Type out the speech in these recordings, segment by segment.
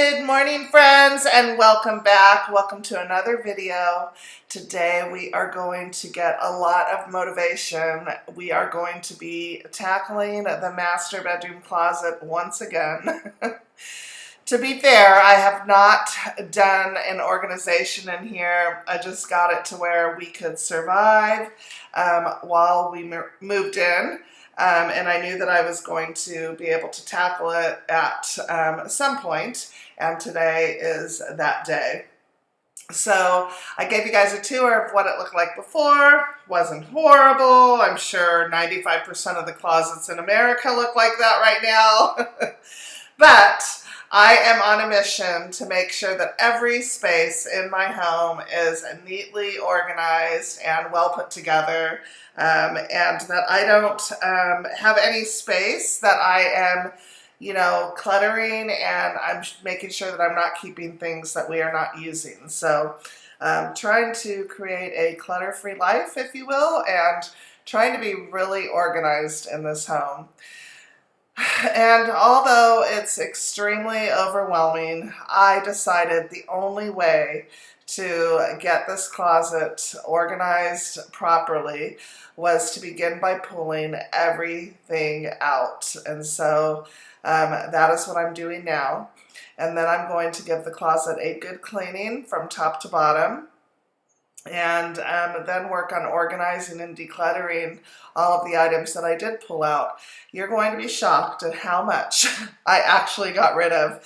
Good morning, friends, and welcome back. Welcome to another video. Today we are going to get a lot of motivation. We are going to be tackling the master bedroom closet once again. To be fair, I have not done an organization in here. I just got it to where we could survive while we moved in. And I knew that I was going to be able to tackle it at some point, and today is that day. So I gave you guys a tour of what it looked like before. Wasn't horrible. I'm sure 95% of the closets in America look like that right now. But I am on a mission to make sure that every space in my home is neatly organized and well put together, and that I don't have any space that I am, cluttering, and I'm making sure that I'm not keeping things that we are not using. So trying to create a clutter-free life, if you will, and trying to be really organized in this home. And although it's extremely overwhelming, I decided the only way to get this closet organized properly was to begin by pulling everything out. And so that is what I'm doing now. And then I'm going to give the closet a good cleaning from top to bottom, and then work on organizing and decluttering all of the items that I did pull out. You're going to be shocked at how much I actually got rid of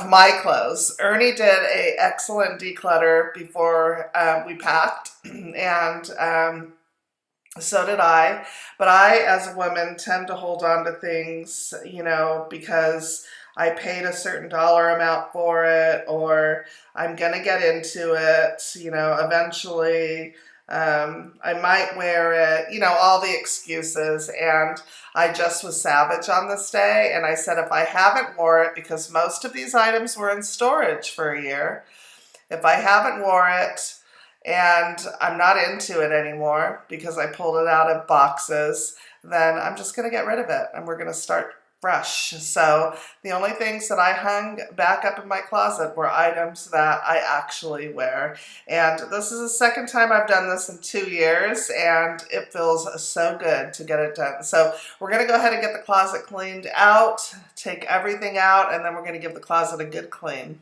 my clothes. Ernie did an excellent declutter before we packed, and so did I. But I, as a woman, tend to hold on to things, because I paid a certain dollar amount for it, or I'm going to get into it, eventually. I might wear it, all the excuses. And I just was savage on this day. And I said, if I haven't wore it, because most of these items were in storage for a year, if I haven't wore it and I'm not into it anymore because I pulled it out of boxes, then I'm just going to get rid of it and we're going to start fresh. So the only things that I hung back up in my closet were items that I actually wear. And this is the second time I've done this in 2 years, and it feels so good to get it done. So we're going to go ahead and get the closet cleaned out, take everything out, and then we're going to give the closet a good clean.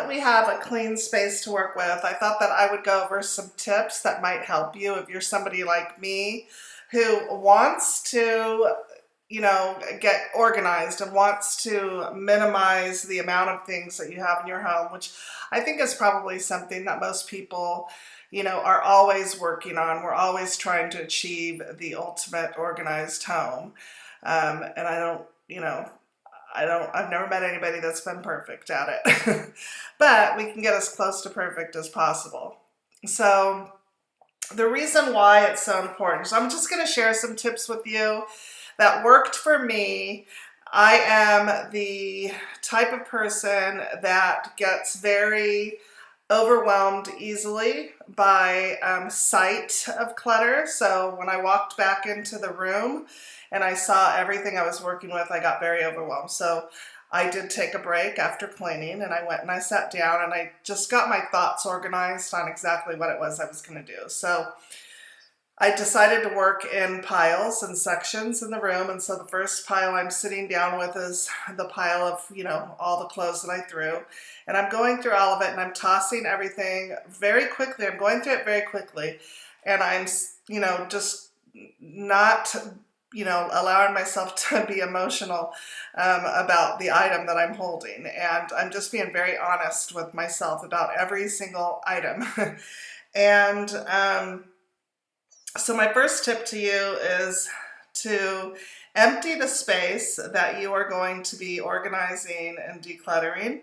that we have a clean space to work with, I thought that I would go over some tips that might help you if you're somebody like me who wants to, you know, get organized and wants to minimize the amount of things that you have in your home, which I think is probably something that most people, you know, are always working on. We're always trying to achieve the ultimate organized home. And I don't, you know, I've never met anybody that's been perfect at it, but we can get as close to perfect as possible. So the reason why it's so important, so I'm just going to share some tips with you that worked for me. I am the type of person that gets very overwhelmed easily by sight of clutter. So when I walked back into the room and I saw everything I was working with, I got very overwhelmed. So I did take a break after cleaning, and I went and I sat down and I just got my thoughts organized on exactly what it was I was going to do. So I decided to work in piles and sections in the room, and so the first pile I'm sitting down with is the pile of, you know, all the clothes that I threw, and I'm going through all of it and I'm tossing everything very quickly. I'm going through it very quickly, and I'm, you know, just not, you know, allowing myself to be emotional about the item that I'm holding, and I'm just being very honest with myself about every single item. And so my first tip to you is to empty the space that you are going to be organizing and decluttering.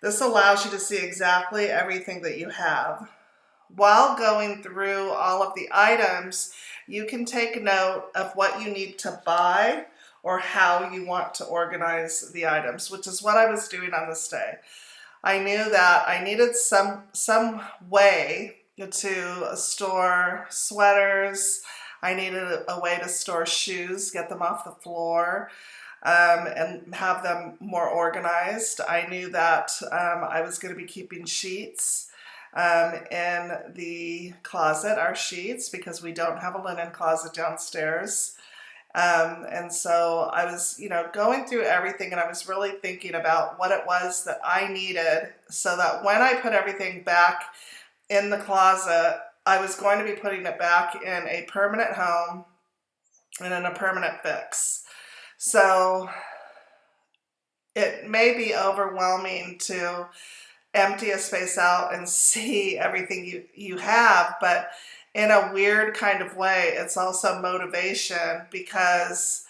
This allows you to see exactly everything that you have. While going through all of the items, you can take note of what you need to buy or how you want to organize the items, which is what I was doing on this day. I knew that I needed some way to store sweaters. I needed a way to store shoes, get them off the floor, and have them more organized. I knew that I was going to be keeping sheets in the closet, our sheets, because we don't have a linen closet downstairs. And so I was, you know, going through everything, and I was really thinking about what it was that I needed so that when I put everything back in the closet, I was going to be putting it back in a permanent home and in a permanent fix. So it may be overwhelming to empty a space out and see everything you have, but in a weird kind of way, it's also motivation, because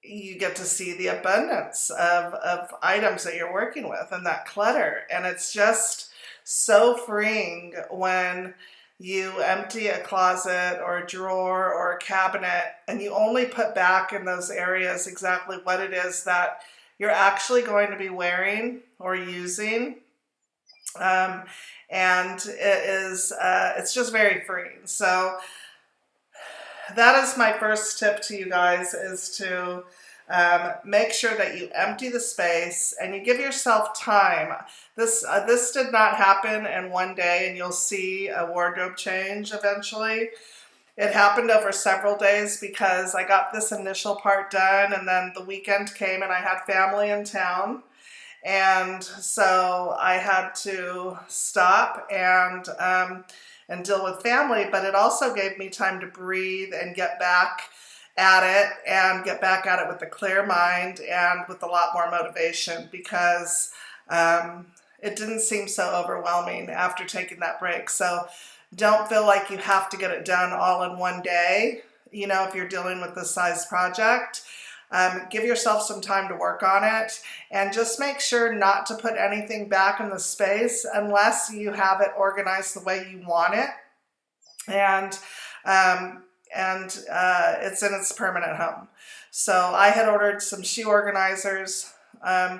you get to see the abundance of items that you're working with and that clutter. And it's just so freeing when you empty a closet or a drawer or a cabinet and you only put back in those areas exactly what it is that you're actually going to be wearing or using. And it's just very freeing. So that is my first tip to you guys, is to make sure that you empty the space and you give yourself time. This did not happen in one day, and you'll see a wardrobe change eventually. It happened over several days because I got this initial part done, and then the weekend came and I had family in town. And so I had to stop and deal with family, but it also gave me time to breathe and get back at it with a clear mind and with a lot more motivation, because it didn't seem so overwhelming after taking that break. So don't feel like you have to get it done all in one day. You know, if you're dealing with this size project, give yourself some time to work on it, and just make sure not to put anything back in the space unless you have it organized the way you want it, and it's in its permanent home. So I had ordered some shoe organizers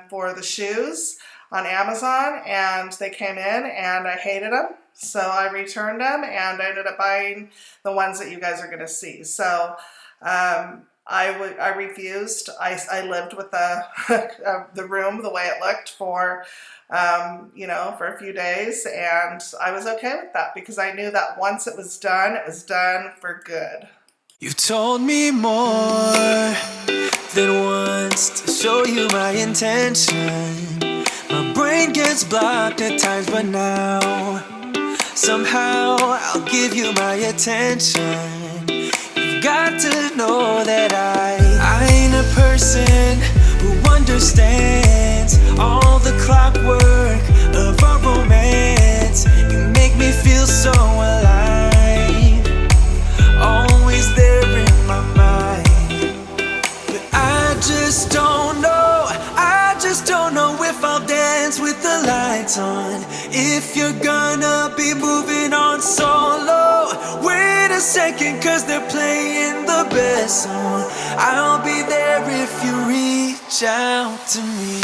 for the shoes on Amazon, and they came in and I hated them. So I returned them, and I ended up buying the ones that you guys are going to see. So I refused. I lived with the room the way it looked for for a few days, and I was okay with that because I knew that once it was done for good. You've told me more than once to show you my intention. My brain brain gets blocked at times, but now somehow I'll give you my attention. You've got to know that I ain't a person who understands all the clockwork of our romance. You make me feel so alive, always there in my mind. But I just don't know, I just don't know if I'll dance with the lights on, if you're gonna be moving on solo. Wait a second, cause they're playing the best song. I'll be there if you reach out to me.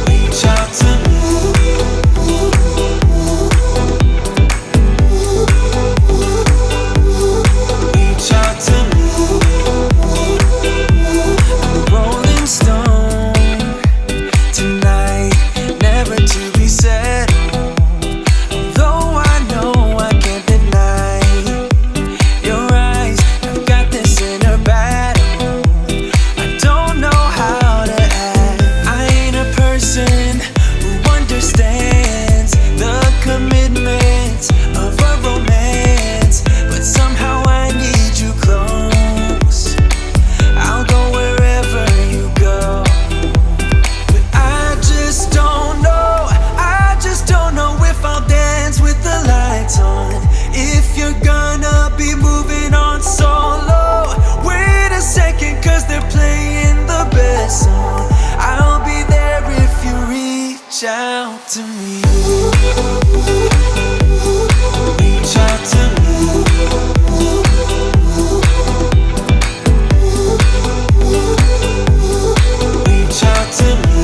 Reach out to me. Reach out to me. I'm a rolling stone tonight, never to be settled. Although I know I can't deny your eyes, I've got this inner battle. I don't know how to act. I ain't a person who understands the commitments of a romance, but somehow I need you close. I'll go wherever you go. But I just don't know, I just don't know if I'll dance with the lights on, if you're gonna be moving on solo. Wait a second, cause they're playing the best song. I'll be there if you reach out to me. Reach out to me. Reach out to me.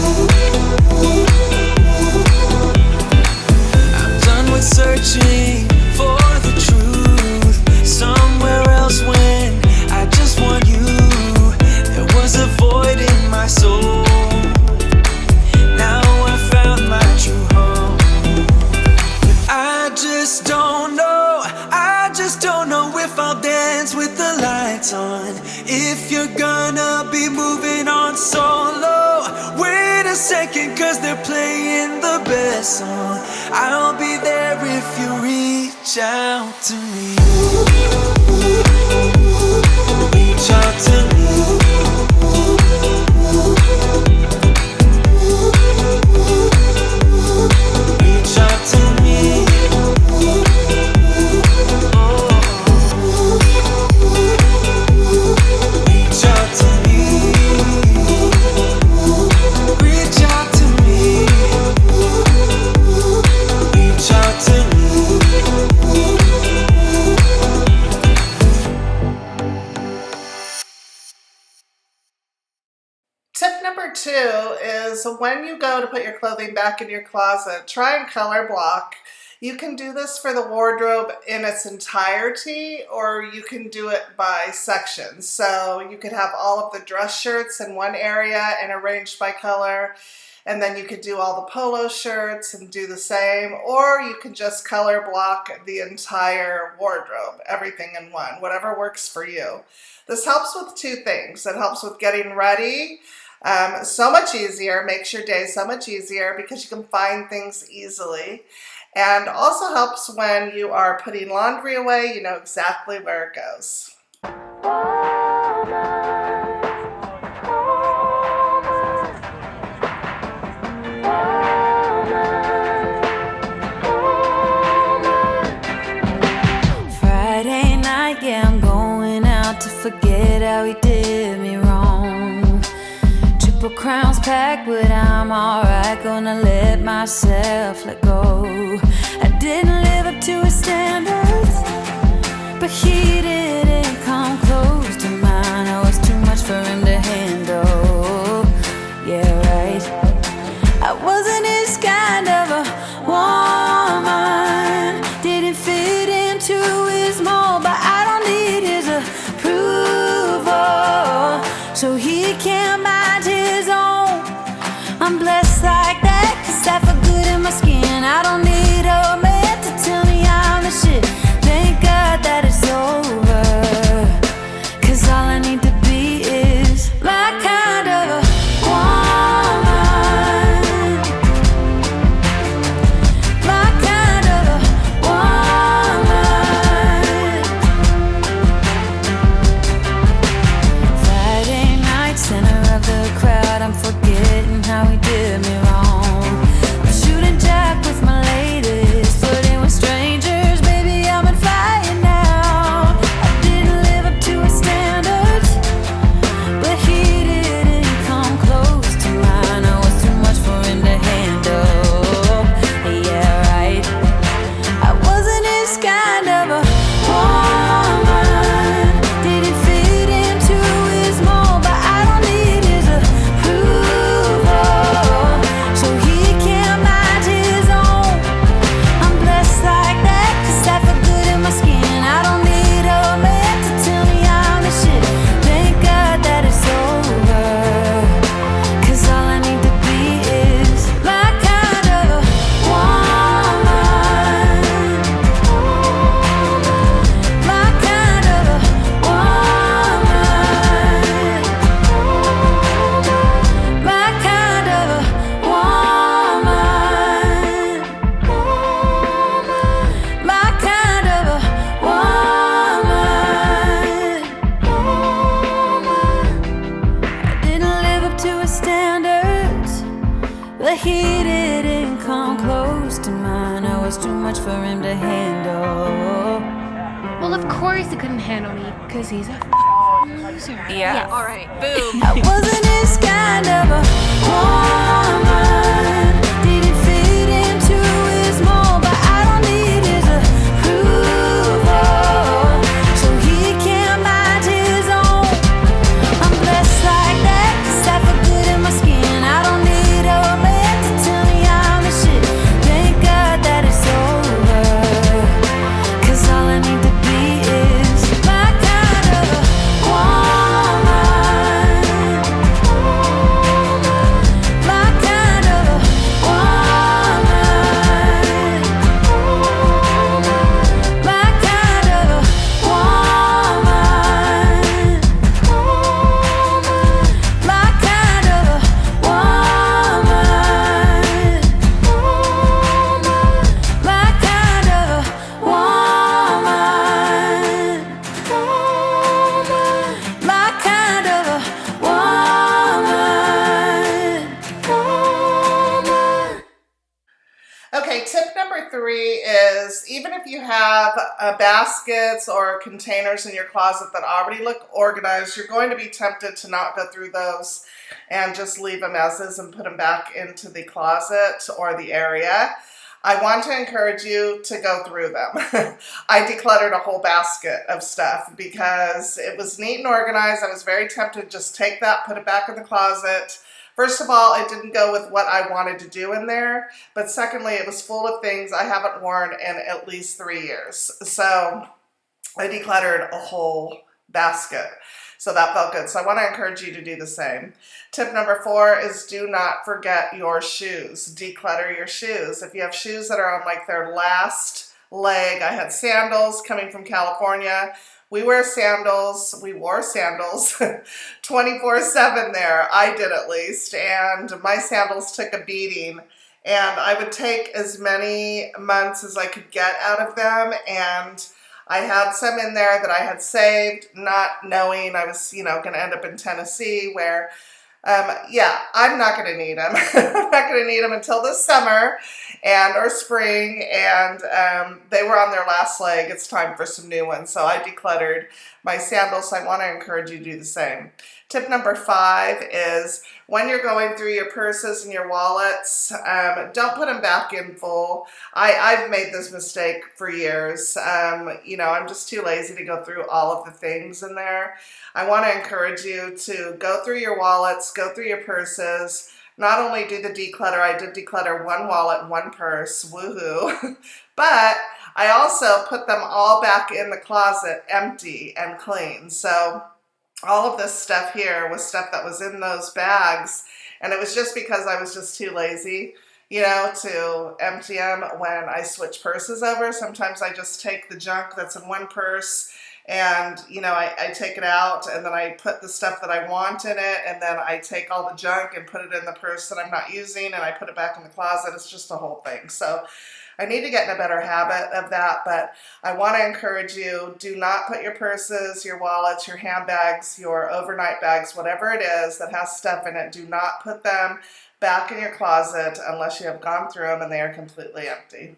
I'm done with searching for the truth somewhere else when I just want you. There was a void in my soul. Now I found my true home. But I just don't know, I just don't know if I'll dance with the lights on, if you're gonna be moving on solo. Wait a second, cause they're playing the best song. I'll be there if you reach out to me. Reach out to me. Reach out to me. Oh. Reach out to me. Reach out to me. Reach out to me. Tip number 2 is when you go to put your clothing back in your closet, try and color block. You can do this for the wardrobe in its entirety, or you can do it by sections. So you could have all of the dress shirts in one area and arranged by color, and then you could do all the polo shirts and do the same, or you can just color block the entire wardrobe, everything in one, whatever works for you. This helps with 2 things. It helps with getting ready. So much easier, makes your day so much easier because you can find things easily. And also helps when you are putting laundry away, you know exactly where it goes. Friday night, yeah, I'm going out to forget how he did me wrong. Triple crowns packed, but I'm alright, gonna let myself let go. I didn't live up to his standards, but he didn't come close to mine. I was too much for him to handle. Yeah, right. I wasn't his kind of a woman, didn't fit into his mold, but I don't need his approval, so he can't mind his own. I'm blessed like that, 'cause I feel good in my skin. I don't need a man to tell me I'm the shit. Thank God that it's over. was too much for him to handle. Well, of course he couldn't handle me, because he's a loser. Yeah. Alright, boom. I wasn't his kind of a woman. Didn't fit into his mold, but I don't need his approval, so he can't mind his own. I'm blessed like that, 'cause I feel good in my skin. I don't need a man to tell me I'm the shit. Thank God that it's over, 'cause all I need to be is my kind of a woman. My kind of a woman. My kind of a woman. My kind of a woman. My kind of a woman. My kind of a woman. Okay, tip number 3 is even if you have baskets or containers in your closet that already look organized, you're going to be tempted to not go through those and just leave them as is and put them back into the closet or the area. I want to encourage you to go through them. I decluttered a whole basket of stuff because it was neat and organized. I was very tempted to just take that, put it back in the closet. First of all, it didn't go with what I wanted to do in there, but secondly, it was full of things I haven't worn in at least 3 years. So I decluttered a whole basket. So that felt good. So I want to encourage you to do the same. Tip number 4 is do not forget your shoes. Declutter your shoes. If you have shoes that are on like their last leg, I had sandals coming from California. We wore sandals 24/7 there. I did at least. And my sandals took a beating. And I would take as many months as I could get out of them. And I had some in there that I had saved, not knowing I was, going to end up in Tennessee where, I'm not going to need them. I'm not going to need them until this summer or spring, and they were on their last leg. It's time for some new ones. So I decluttered my sandals. So I want to encourage you to do the same. Tip number 5 is when you're going through your purses and your wallets, don't put them back in full. I've made this mistake for years. I'm just too lazy to go through all of the things in there. I want to encourage you to go through your wallets, go through your purses. Not only do the declutter, I did declutter one wallet, one purse, woohoo, but I also put them all back in the closet empty and clean. So all of this stuff here was stuff that was in those bags, and it was just because I was just too lazy, to empty them when I switch purses over. Sometimes I just take the junk that's in one purse and, I take it out, and then I put the stuff that I want in it, and then I take all the junk and put it in the purse that I'm not using, and I put it back in the closet. It's just a whole thing. So I need to get in a better habit of that, but I want to encourage you, do not put your purses, your wallets, your handbags, your overnight bags, whatever it is that has stuff in it, do not put them back in your closet unless you have gone through them and they are completely empty.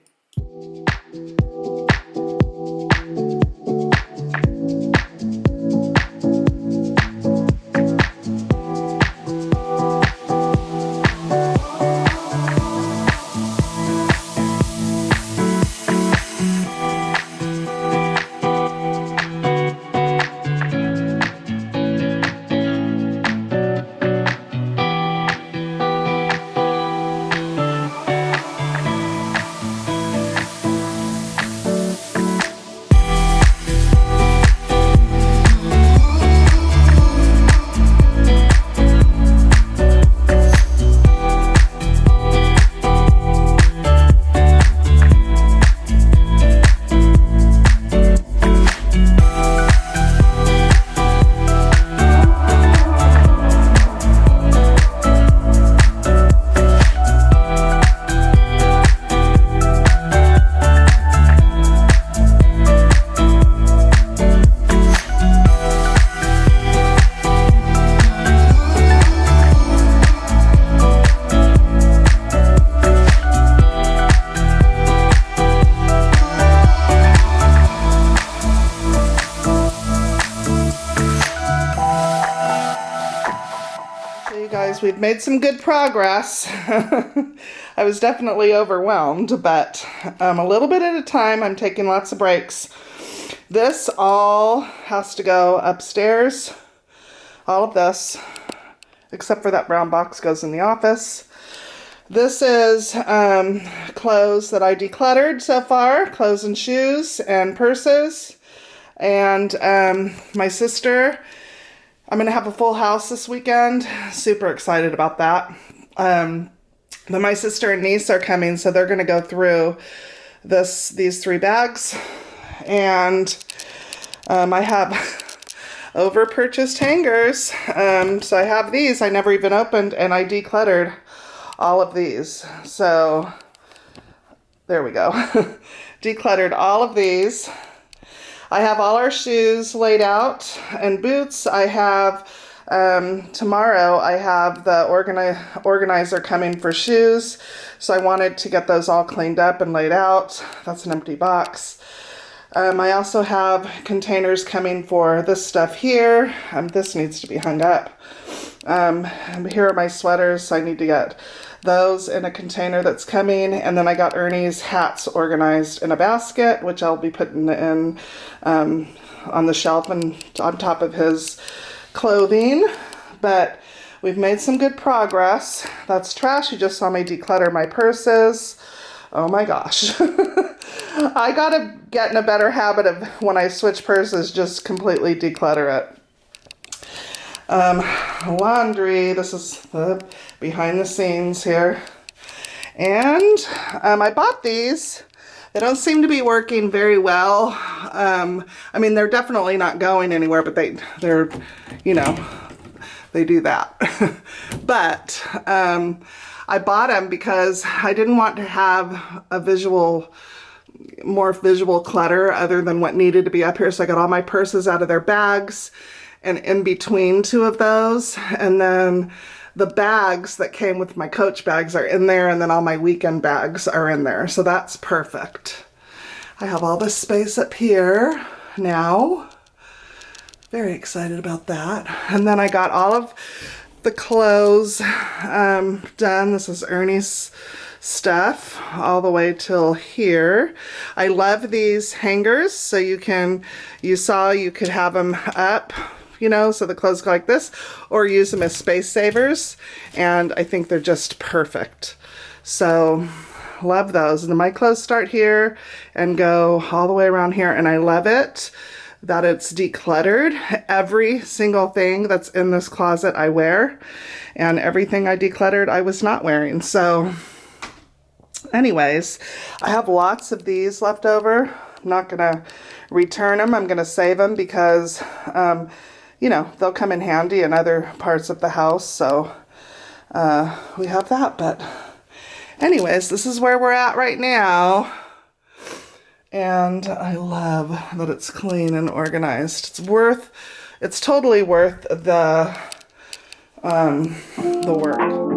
anyways, we've made some good progress. I was definitely overwhelmed, but a little bit at a time. I'm taking lots of breaks. This all has to go upstairs. All of this, except for that brown box, goes in the office. This is clothes that I decluttered so far, clothes and shoes and purses. And my sister, I'm going to have a full house this weekend. Super excited about that. But my sister and niece are coming, so they're going to go through these 3 bags. And I have over-purchased hangers. So I have these I never even opened, and I decluttered all of these. So there we go. Decluttered all of these. I have all our shoes laid out and boots. I have tomorrow I have the organizer coming for shoes, so I wanted to get those all cleaned up and laid out. That's an empty box. I also have containers coming for this stuff here. This needs to be hung up. Here are my sweaters, so I need to get those in a container that's coming. And then I got Ernie's hats organized in a basket, which I'll be putting in on the shelf and on top of his clothing. But we've made some good progress. That's trash. You just saw me declutter my purses. Oh my gosh. I gotta get in a better habit of when I switch purses, just completely declutter it. Laundry, this is the behind the scenes here. And I bought these. They don't seem to be working very well. I mean, they're definitely not going anywhere, but they're, you know, they do that. But I bought them because I didn't want to have more visual clutter other than what needed to be up here. So I got all my purses out of their bags and in between 2 of those. And then the bags that came with my Coach bags are in there, and then all my weekend bags are in there. So that's perfect. I have all this space up here now. Very excited about that. And then I got all of the clothes done. This is Ernie's stuff all the way till here. I love these hangers, so you could have them up, you know, so the clothes go like this, or use them as space savers, and I think they're just perfect. So love those. And then my clothes start here and go all the way around here, and I love it that it's decluttered. Every single thing that's in this closet I wear, and everything I decluttered I was not wearing. So anyways, I have lots of these left over. I'm not gonna return them. I'm gonna save them because you know, they'll come in handy in other parts of the house. So we have that. But anyways, this is where we're at right now. And I love that it's clean and organized. It's totally worth the work.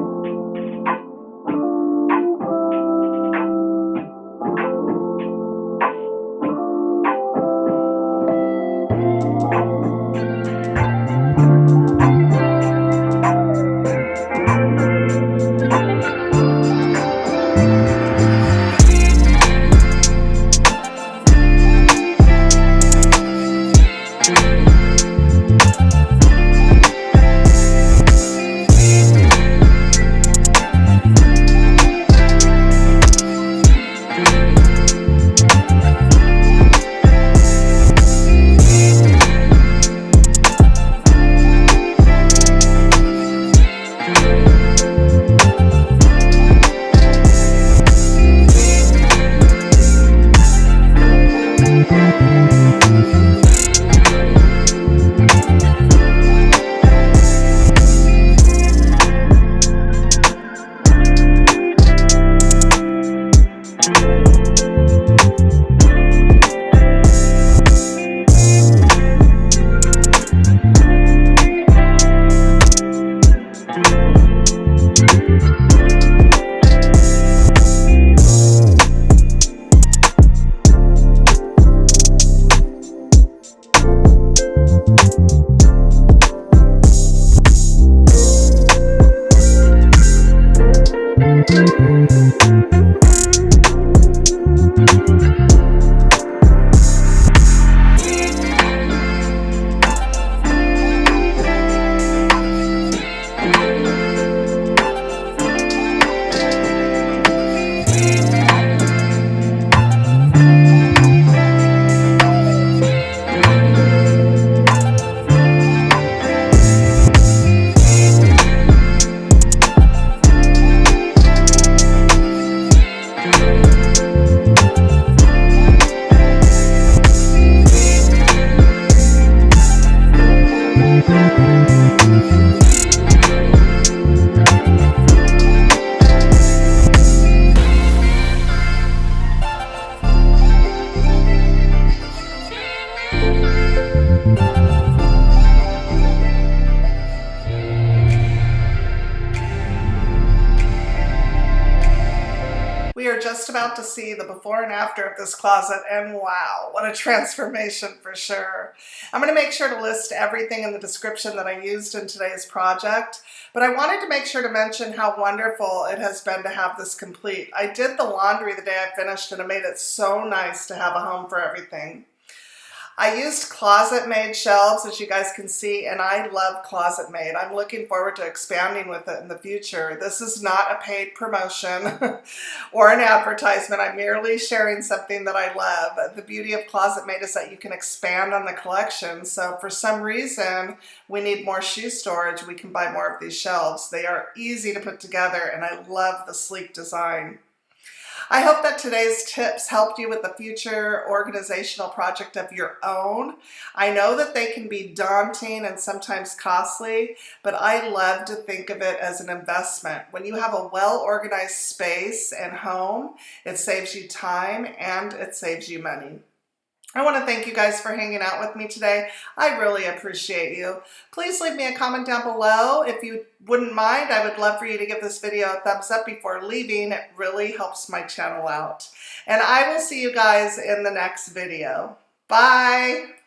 out to see the before and after of this closet, and wow, what a transformation for sure. I'm going to make sure to list everything in the description that I used in today's project, but I wanted to make sure to mention how wonderful it has been to have this complete. I did the laundry the day I finished, and it made it so nice to have a home for everything. I used closet-made shelves, as you guys can see, and I love closet-made. I'm looking forward to expanding with it in the future. This is not a paid promotion or an advertisement. I'm merely sharing something that I love. The beauty of closet-made is that you can expand on the collection. So if for some reason we need more shoe storage, we can buy more of these shelves. They are easy to put together, and I love the sleek design. I hope that today's tips helped you with the future organizational project of your own. I know that they can be daunting and sometimes costly, but I love to think of it as an investment. When you have a well-organized space and home, it saves you time and it saves you money. I want to thank you guys for hanging out with me today. I really appreciate you. Please leave me a comment down below. If you wouldn't mind, I would love for you to give this video a thumbs up before leaving. It really helps my channel out. And I will see you guys in the next video. Bye!